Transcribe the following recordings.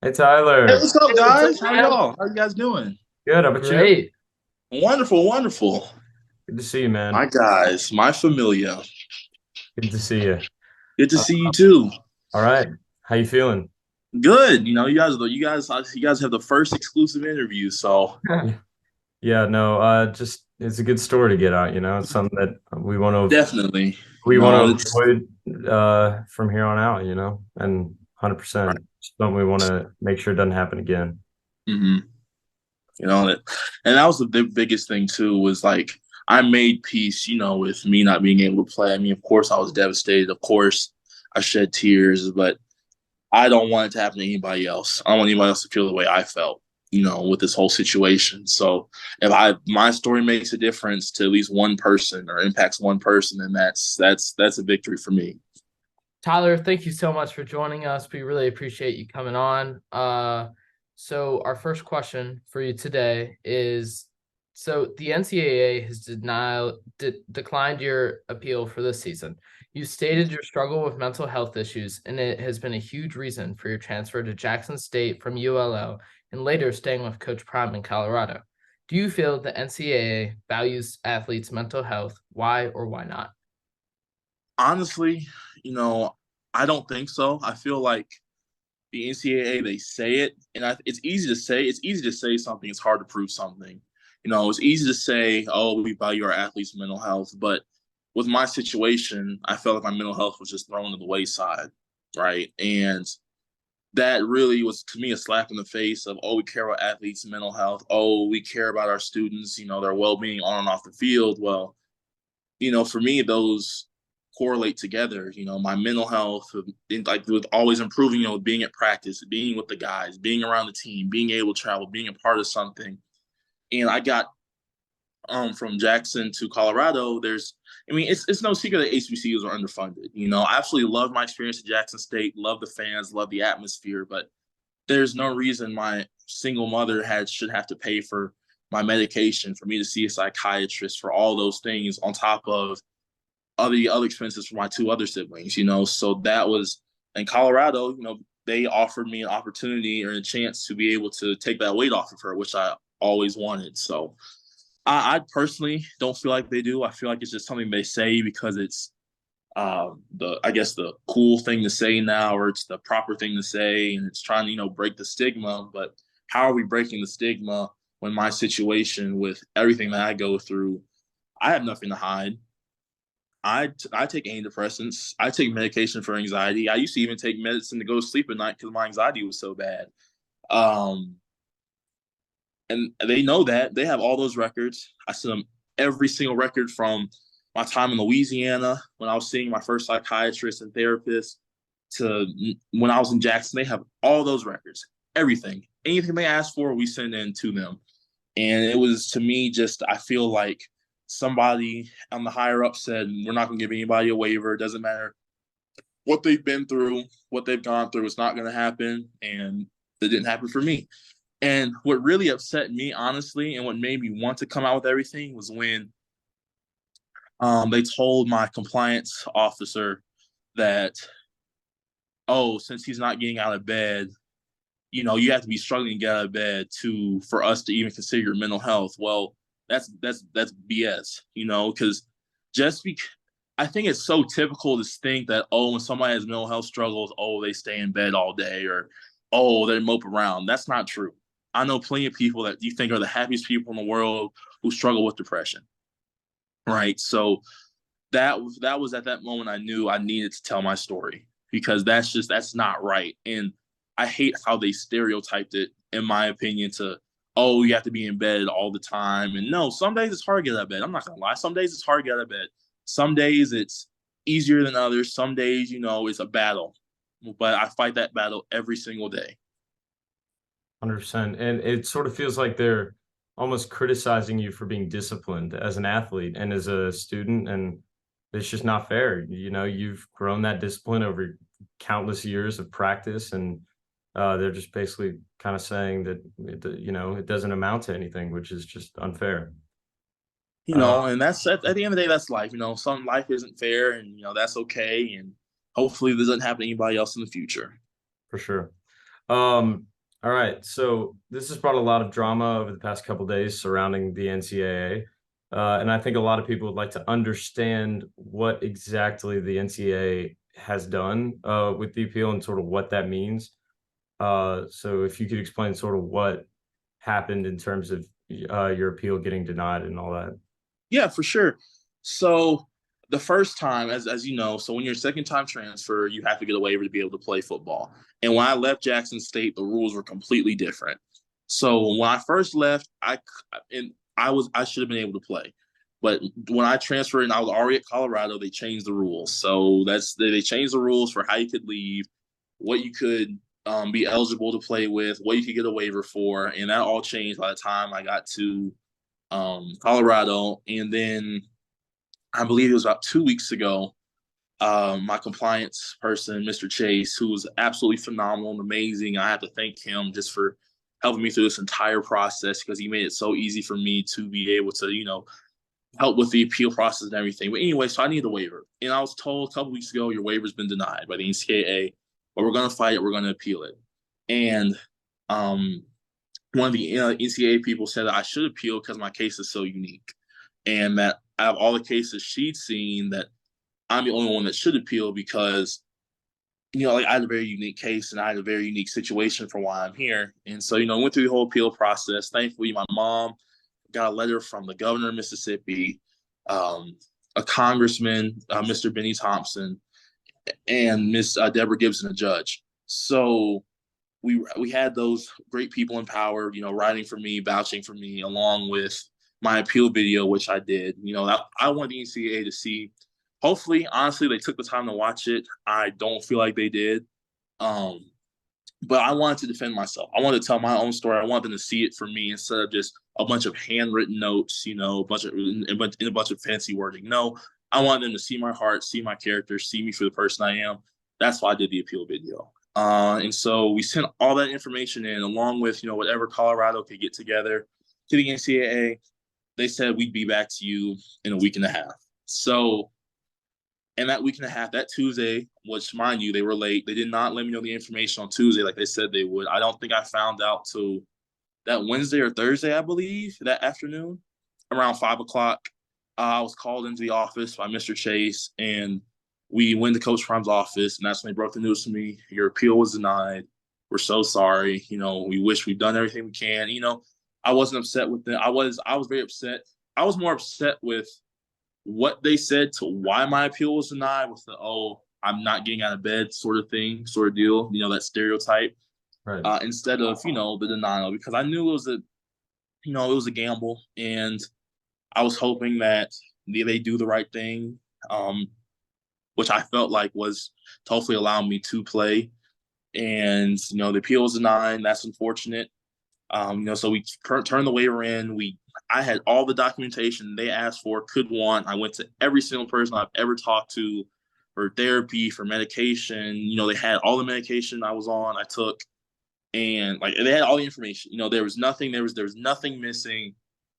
Hey Hey, Tyler. what's up, What's up, guys? How man? y'all? How you guys doing? Good, how about you? Great. Wonderful, wonderful. Good to see you, man. My guys, my familia. Good to see you. Good to Uh, see you too. all right. How you feeling? Good. You guys have the first exclusive interview, so Yeah. Yeah, no, just it's a good story to get out, you know. It's something that definitely, we want to it's avoid from here on out, you know, and right. 100% something we want to make sure it doesn't happen again. hmm that, and that was the biggest thing too. Was like I made peace, with me not being able to play. I mean, of course, I was devastated. Of course, I shed tears, but I don't want it to happen to anybody else. I don't want anybody else to feel the way I felt, with this whole situation. So if my story makes a difference to at least one person or impacts one person, then that's a victory for me. Tyler, thank you so much for joining us. We really appreciate you coming on. So our first question for you today is, so the NCAA has declined your appeal for this season. You stated your struggle with mental health issues, and it has been a huge reason for your transfer to Jackson State from ULO and later staying with Coach Prime in Colorado. Do you feel the NCAA values athletes' mental health? Why or why not? Honestly, I don't think so. I feel like the NCAA, they say it, and it's easy to say. It's easy to say something. It's hard to prove something. It's easy to say, "Oh, we value our athletes' mental health," but with my situation, I felt like my mental health was just thrown to the wayside, right? And that really was to me a slap in the face of, oh, we care about athletes' mental health. Oh, we care about our students, their well-being on and off the field. Well, for me, those correlate together. My mental health, like with always improving, being at practice, being with the guys, being around the team, being able to travel, being a part of something. And I got from Jackson to Colorado. I mean, it's no secret that HBCUs are underfunded. I absolutely love my experience at Jackson State, love the fans, love the atmosphere, but there's no reason my single mother should have to pay for my medication, for me to see a psychiatrist, for all those things on top of other expenses for my two other siblings. So that was in Colorado. They offered me an opportunity or a chance to be able to take that weight off of her, which I always wanted. So I personally don't feel like they do. I feel like it's just something they say because it's the I guess the cool thing to say now, or it's the proper thing to say, and it's trying to break the stigma. But how are we breaking the stigma when my situation with everything that I go through, I have nothing to hide. I take antidepressants. I take medication for anxiety. I used to even take medicine to go to sleep at night because my anxiety was so bad. Um, and they know that they have all those records. I sent them every single record from my time in Louisiana when I was seeing my first psychiatrist and therapist to when I was in Jackson. They have all those records, everything, anything they ask for, we send in to them. And it was to me just I feel like somebody on the higher up said we're not going to give anybody a waiver. It doesn't matter what they've been through, what they've gone through. It's not going to happen, and it didn't happen for me. And what really upset me, honestly, and what made me want to come out with everything was when they told my compliance officer that, oh, since he's not getting out of bed, you have to be struggling to get out of bed for us to even consider your mental health. Well, that's BS, because just because I think it's so typical to think that, oh, when somebody has mental health struggles, oh, they stay in bed all day, or oh, they mope around. That's not true. I know plenty of people that you think are the happiest people in the world who struggle with depression, right? So that was at that moment I knew I needed to tell my story because that's not right. And I hate how they stereotyped it, in my opinion, to, oh, you have to be in bed all the time. And no, some days it's hard to get out of bed. I'm not gonna lie. Some days it's hard to get out of bed. Some days it's easier than others. Some days, it's a battle. But I fight that battle every single day. 100%. And it sort of feels like they're almost criticizing you for being disciplined as an athlete and as a student. And it's just not fair. You know, you've grown that discipline over countless years of practice, and they're just basically kind of saying that, it doesn't amount to anything, which is just unfair. Uh, And that's at the end of the day, that's life. Some life isn't fair, and that's okay. And hopefully, this doesn't happen to anybody else in the future. for sure. All right. So this has brought a lot of drama over the past couple days surrounding the NCAA. And I think a lot of people would like to understand what exactly the NCAA has done with the appeal and sort of what that means. So if you could explain sort of what happened in terms of your appeal getting denied and all that. Yeah, for sure. So the first time, as you know, so when you're a second time transfer, you have to get a waiver to be able to play football. And when I left Jackson State, the rules were completely different. So when I first left, I should have been able to play. But when I transferred and I was already at Colorado, they changed the rules. So they changed the rules for how you could leave, what you could be eligible to play with, what you could get a waiver for, and that all changed by the time I got to Colorado. And then I believe it was about 2 weeks ago, my compliance person, Mr. Chase, who was absolutely phenomenal and amazing. I have to thank him just for helping me through this entire process because he made it so easy for me to be able to, help with the appeal process and everything. But anyway, so I need a waiver. And I was told a couple weeks ago, your waiver's been denied by the NCAA, but we're going to fight it. We're going to appeal it. And one of the NCAA people said that I should appeal because my case is so unique. And that out of all the cases she'd seen, that I'm the only one that should appeal because, like I had a very unique case and I had a very unique situation for why I'm here. And so, went through the whole appeal process. Thankfully, my mom got a letter from the governor of Mississippi, a congressman, Mr. Benny Thompson, and Miss Deborah Gibson, a judge. So we had those great people in power, writing for me, vouching for me, along with my appeal video, which I did. I wanted the NCAA to see. Hopefully, honestly, they took the time to watch it. I don't feel like they did. But I wanted to defend myself. I wanted to tell my own story. I wanted them to see it for me instead of just a bunch of handwritten notes, a bunch of fancy wording. No, I wanted them to see my heart, see my character, see me for the person I am. That's why I did the appeal video. And so we sent all that information in, along with whatever Colorado could get together to the NCAA. They said we'd be back to you in a week and a half. So, and that week and a half, that Tuesday, which mind you, they were late. They did not let me know the information on Tuesday like they said they would. I don't think I found out till that Wednesday or Thursday, I believe, that afternoon, around 5 o'clock. I was called into the office by Mr. Chase, and we went to Coach Prime's office, and that's when they broke the news to me. Your appeal was denied. We're so sorry. We wish we've done everything we can. I wasn't upset with them. I was very upset. I was more upset with what they said to why my appeal was denied with the, I'm not getting out of bed sort of thing, sort of deal, that stereotype, Right. instead of, the denial, because I knew it was a gamble, and I was hoping that they do the right thing, which I felt like was to hopefully allow me to play. And, the appeal was denied. That's unfortunate. So we turned the waiver in. I had all the documentation they asked for, could want. I went to every single person I've ever talked to for therapy, for medication. They had all the medication I was on, I took, and they had all the information. There was nothing. There was nothing missing.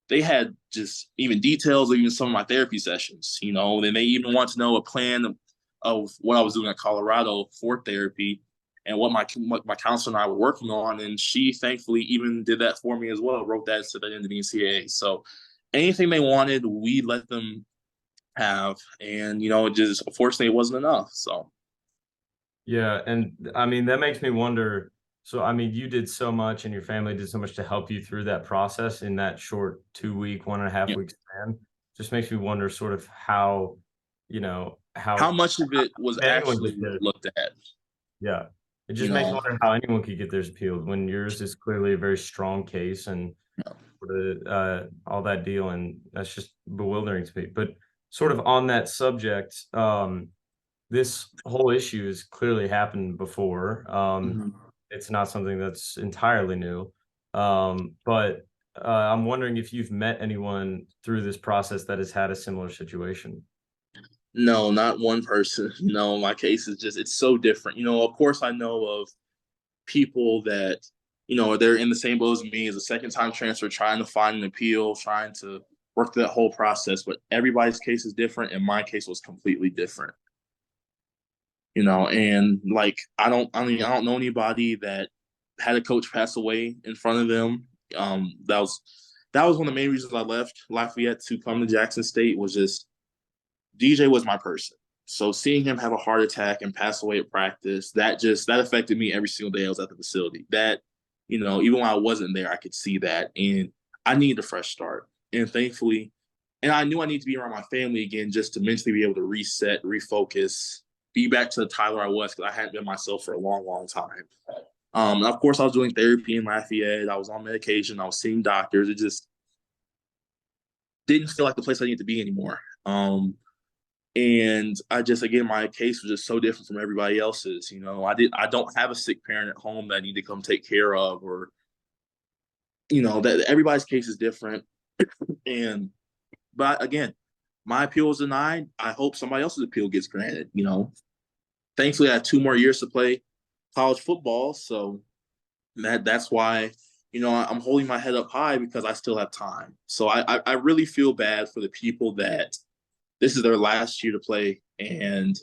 They had just even details of even some of my therapy sessions. Then they even want to know a plan of what I was doing at Colorado for therapy and what my counselor and I were working on. And she thankfully even did that for me as well, wrote that, said that in the NCAA. So anything they wanted, we let them have. And, just unfortunately, it wasn't enough. So. Yeah. And I mean, that makes me wonder. So, I mean, you did so much and your family did so much to help you through that process in that short 2 week, 1.5 Yeah. week span. Just makes me wonder sort of how, how much of it was anyone actually get theirs. looked at. Yeah. It just makes me wonder how anyone could get theirs appealed when yours is clearly a very strong case and all that deal. And that's just bewildering to me. But sort of on that subject, this whole issue has clearly happened before. It's not something that's entirely new. But I'm wondering if you've met anyone through this process that has had a similar situation. No, not one person. My case is it's so different. Of course I know of people that, they're in the same boat as me as a second time transfer, trying to find an appeal, trying to work through that whole process. But everybody's case is different, and my case was completely different. And I don't know anybody that had a coach pass away in front of them. That was one of the main reasons I left Lafayette to come to Jackson State. Was just DJ was my person. So seeing him have a heart attack and pass away at practice, that affected me every single day I was at the facility. That, even when I wasn't there, I could see that. And I needed a fresh start. And thankfully, and I knew I needed to be around my family again just to mentally be able to reset, refocus, be back to the Tyler I was, because I hadn't been myself for a long, long time. And of course, I was doing therapy in Lafayette. I was on medication. I was seeing doctors. It just didn't feel like the place I needed to be anymore. And again, my case was just so different from everybody else's. I don't have a sick parent at home that I need to come take care of, or, that everybody's case is different. But again, my appeal was denied. I hope somebody else's appeal gets granted. Thankfully, I had 2 more years to play college football. So that's why, I'm holding my head up high, because I still have time. So I really feel bad for the people that this is their last year to play and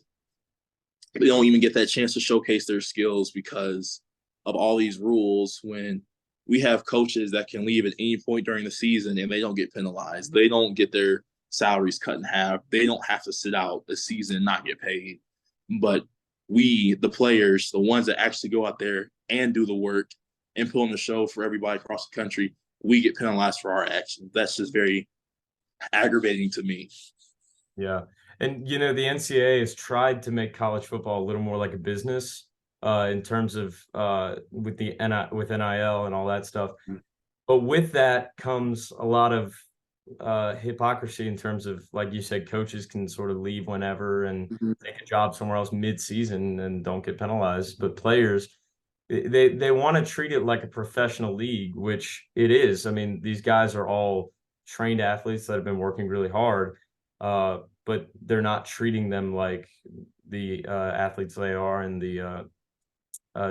they don't even get that chance to showcase their skills because of all these rules, when we have coaches that can leave at any point during the season and they don't get penalized. They don't get their salaries cut in half. They don't have to sit out a season and not get paid. But we, the players, the ones that actually go out there and do the work and put on the show for everybody across the country, we get penalized for our actions. That's just very aggravating to me. Yeah. And, the NCAA has tried to make college football a little more like a business in terms of with NIL and all that stuff. But with that comes a lot of hypocrisy in terms of, like you said, coaches can sort of leave whenever and take a job somewhere else mid-season and don't get penalized. But players, they want to treat it like a professional league, which it is. I mean, these guys are all trained athletes that have been working really hard. But they're not treating them like the athletes they are, and the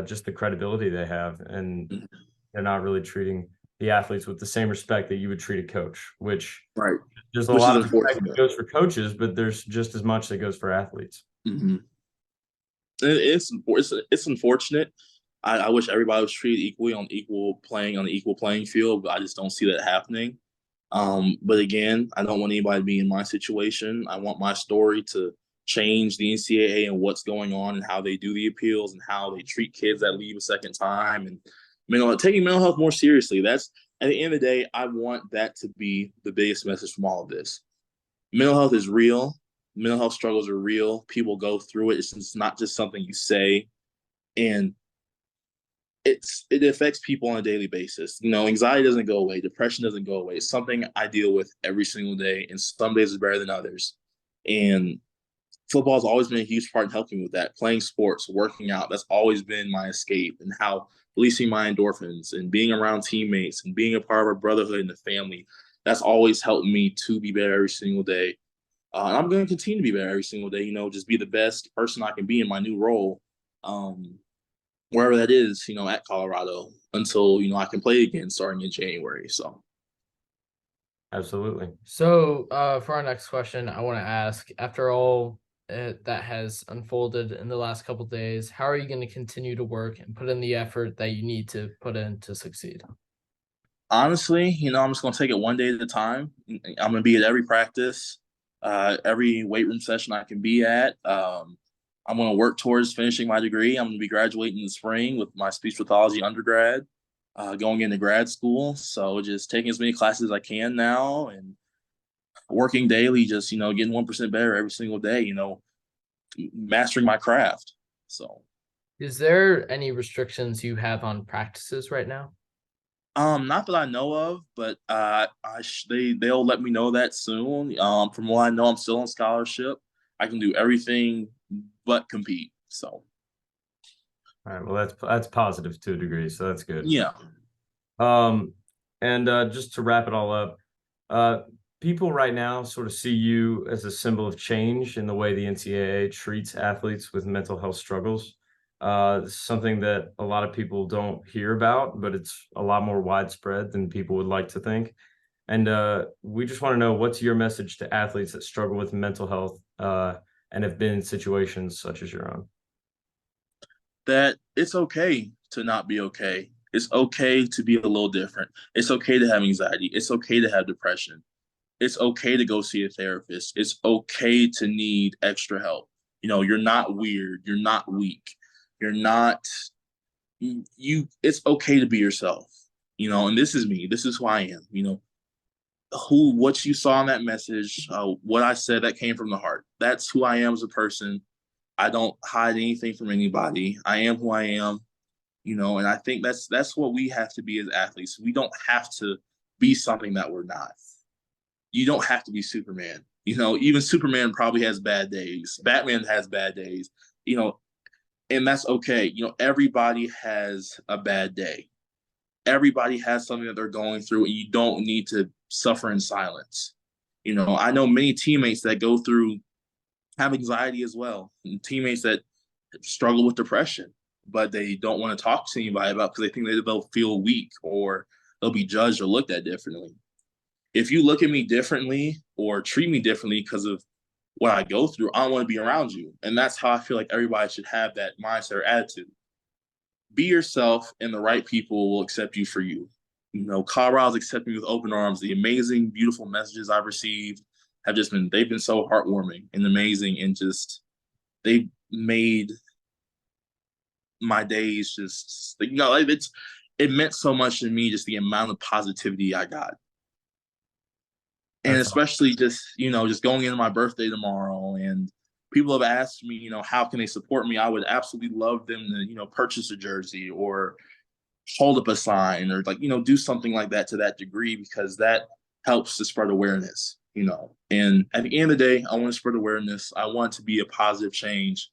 just the credibility they have, and they're not really treating the athletes with the same respect that you would treat a coach. Which right, there's a lot of respect that goes for coaches, but there's just as much that goes for athletes. Mm-hmm. It's unfortunate. I wish everybody was treated equally on equal playing field, but I just don't see that happening. But again, I don't want anybody to be in my situation. I want my story to change the NCAA and what's going on and how they do the appeals and how they treat kids that leave a second time, and taking mental health more seriously. That's, at the end of the day, I want that to be the biggest message from all of this. Mental health is real. Mental health struggles are real. People go through it. It's not just something you say, and it affects people on a daily basis. Anxiety doesn't go away. Depression doesn't go away. It's something I deal with every single day, and some days is better than others. And football has always been a huge part in helping me with that. Playing sports, working out, that's always been my escape, and how releasing my endorphins and being around teammates and being a part of a brotherhood and a family, that's always helped me to be better every single day. And I'm going to continue to be better every single day, just be the best person I can be in my new role. Wherever that is, at Colorado, until, I can play again starting in January. So. Absolutely. So for our next question, I want to ask, after all that has unfolded in the last couple of days, how are you going to continue to work and put in the effort that you need to put in to succeed? Honestly, I'm just going to take it one day at a time. I'm going to be at every practice, every weight room session I can be at. I'm going to work towards finishing my degree. I'm going to be graduating in the spring with my speech pathology undergrad, going into grad school. So just taking as many classes as I can now and working daily, just, getting 1% better every single day, mastering my craft. So. Is there any restrictions you have on practices right now? Not that I know of, but they'll let me know that soon. From what I know, I'm still on scholarship. I can do everything but compete. So. All right. Well, that's positive to a degree, so that's good. Yeah. And just to wrap it all up, people right now sort of see you as a symbol of change in the way the NCAA treats athletes with mental health struggles. Something that a lot of people don't hear about, but it's a lot more widespread than people would like to think. And we just want to know, what's your message to athletes that struggle with mental health and have been in situations such as your own? That it's okay to not be okay. It's okay to be a little different. It's okay to have anxiety. It's okay to have depression. It's okay to go see a therapist. It's okay to need extra help. You're not weird. You're not weak. You're not it's okay to be yourself. And this is me. This is who I am. What you saw in that message, what I said, that came from the heart. That's who I am as a person. I don't hide anything from anybody. I am who I am. And I think that's what we have to be as athletes. We don't have to be something that we're not. You don't have to be Superman. Even Superman probably has bad days. Batman has bad days. And that's okay. Everybody has a bad day. Everybody has something that they're going through, and you don't need to suffer in silence. I know many teammates that go through, have anxiety as well, and teammates that struggle with depression, but they don't want to talk to anybody about, because they think that they'll feel weak or they'll be judged or looked at differently. If you look at me differently or treat me differently because of what I go through, I don't want to be around you. And that's how I feel like everybody should have that mindset or attitude. Be yourself, and the right people will accept you for you. Colorado's accepted me with open arms. The amazing, beautiful messages I've received they've been so heartwarming and amazing, and just, they've made my days just, it meant so much to me, just the amount of positivity I got. And That's especially just going into my birthday tomorrow, and people have asked me, how can they support me? I would absolutely love them to, purchase a jersey or hold up a sign, or do something like that to that degree, because that helps to spread awareness, And at the end of the day, I want to spread awareness. I want to be a positive change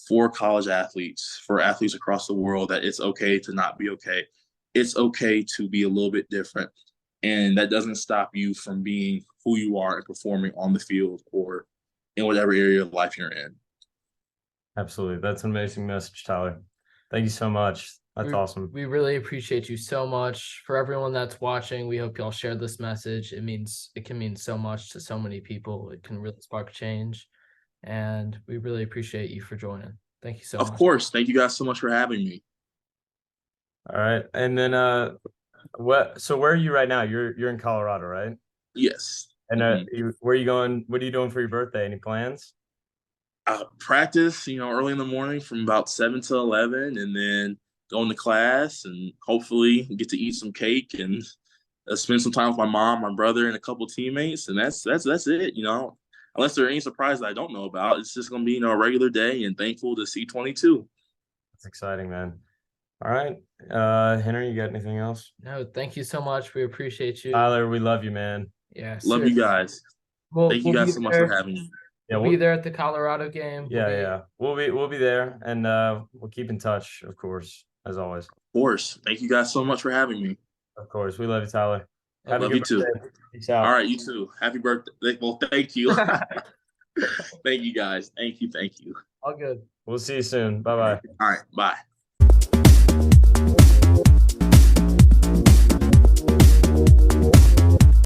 for college athletes, for athletes across the world, that it's okay to not be okay. It's okay to be a little bit different. And that doesn't stop you from being who you are and performing on the field or in whatever area of life you're in. absolutely. That's an amazing message, Tyler. Thank you so much. That's awesome. We really appreciate you so much. For everyone that's watching, we hope y'all share this message. It can mean so much to so many people. It can really spark change. And we really appreciate you for joining. Thank you so much. Of course. Thank you guys so much for having me. All right. And then so where are you right now? You're in Colorado, right? Yes. And where are you going? What are you doing for your birthday? Any plans? Practice, early in the morning from about 7 to 11, and then going to class, and hopefully get to eat some cake and spend some time with my mom, my brother, and a couple of teammates. And that's it. Unless there are any surprises I don't know about, it's just going to be, a regular day, and thankful to see 22. That's exciting, man. All right. Henry, you got anything else? No, thank you so much. We appreciate you. Tyler, we love you, man. Yeah. Love you guys. Thank you guys so much for having me. Yeah, we'll be there at the Colorado game. Yeah. We'll be there, and we'll keep in touch, of course, as always. Of course. Thank you guys so much for having me. Of course. We love you, Tyler. Have a good birthday. Too. Peace out. All right, you too. Happy birthday. Well, thank you. Thank you guys. Thank you. All good. We'll see you soon. Bye-bye. All right. Bye.